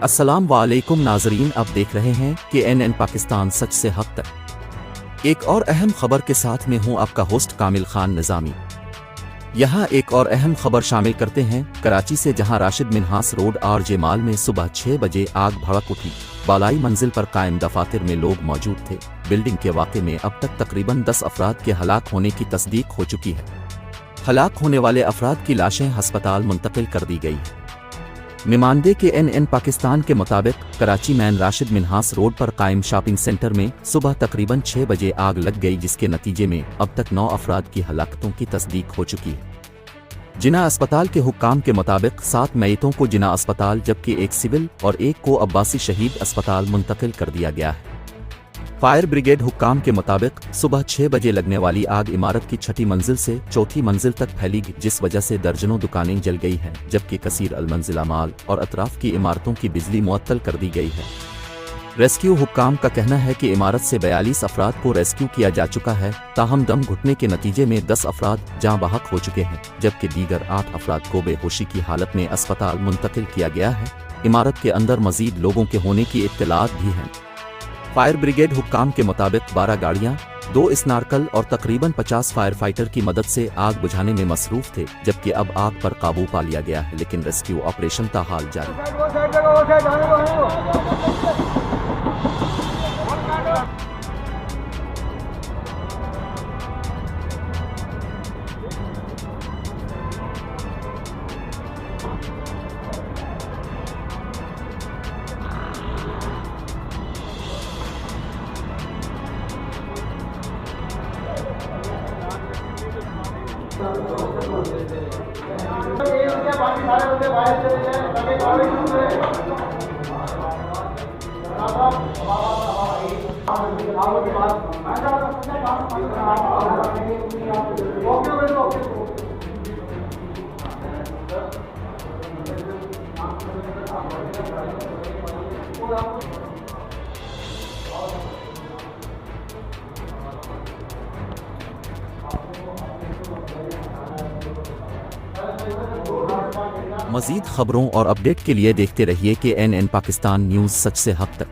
अस्सलाम वालेकुम नाजरीन, आप देख रहे हैं KNN पाकिस्तान सच से हक तक। एक और अहम खबर के साथ में हूं आपका होस्ट कामिल खान निज़ामी। यहां एक और अहम खबर शामिल करते हैं कराची से, जहां राशिद मिन्हास रोड RJ माल में सुबह 6 बजे आग भड़क उठी। बालाई मंजिल पर कायम दफातर में लोग मौजूद थे। बिल्डिंग के वाक़े में अब तक तकरीबन 10 अफराद के हलाक होने की तस्दीक हो चुकी है। हलाक होने वाले अफराद की लाशें हस्पताल मुंतकिल कर दी गई है। नुमाइंदे KNN पाकिस्तान के मुताबिक कराची मैन राशिद मिन्हास रोड पर कायम शॉपिंग सेंटर में सुबह तकरीबन 6 बजे आग लग गई, जिसके नतीजे में अब तक 9 अफराद की हलाकतों की तस्दीक हो चुकी है। जिना अस्पताल के हुक्काम के मुताबिक 7 मयतों को जिना अस्पताल जबकि एक सिविल और एक को अब्बासी शहीद अस्पताल मुंतकिल कर दिया गया है। फायर ब्रिगेड हुक्काम के मुताबिक सुबह 6 बजे लगने वाली आग इमारत की 6ठी मंजिल से 4थी मंजिल तक फैली, जिस वजह से दर्जनों दुकानें जल गई हैं, जबकि कसीर अलमंजिला माल और अतराफ की इमारतों की बिजली मुअत्तल कर दी गई है। रेस्क्यू हुक्काम का कहना है कि इमारत से 42 अफराद को रेस्क्यू किया जा चुका है, ताहम दम घुटने के नतीजे में 10 अफराद जाँ बहक हो चुके हैं, जबकि दीगर 8 अफराद को बेहोशी की हालत में अस्पताल मुंतकिल किया गया है। इमारत के अंदर मजीद लोगों के होने की इत्तलात भी हैं। फायर ब्रिगेड हुक्काम के मुताबिक 12 गाड़ियां, 2 स्नार्कल और तकरीबन 50 फायर फाइटर की मदद से आग बुझाने में मसरूफ थे, जबकि अब आग पर काबू पा लिया गया है, लेकिन रेस्क्यू ऑपरेशन ताहाल जारी है। मज़ीद खबरों और अपडेट के लिए देखते रहिए KNN पाकिस्तान न्यूज़ सच से हक तक।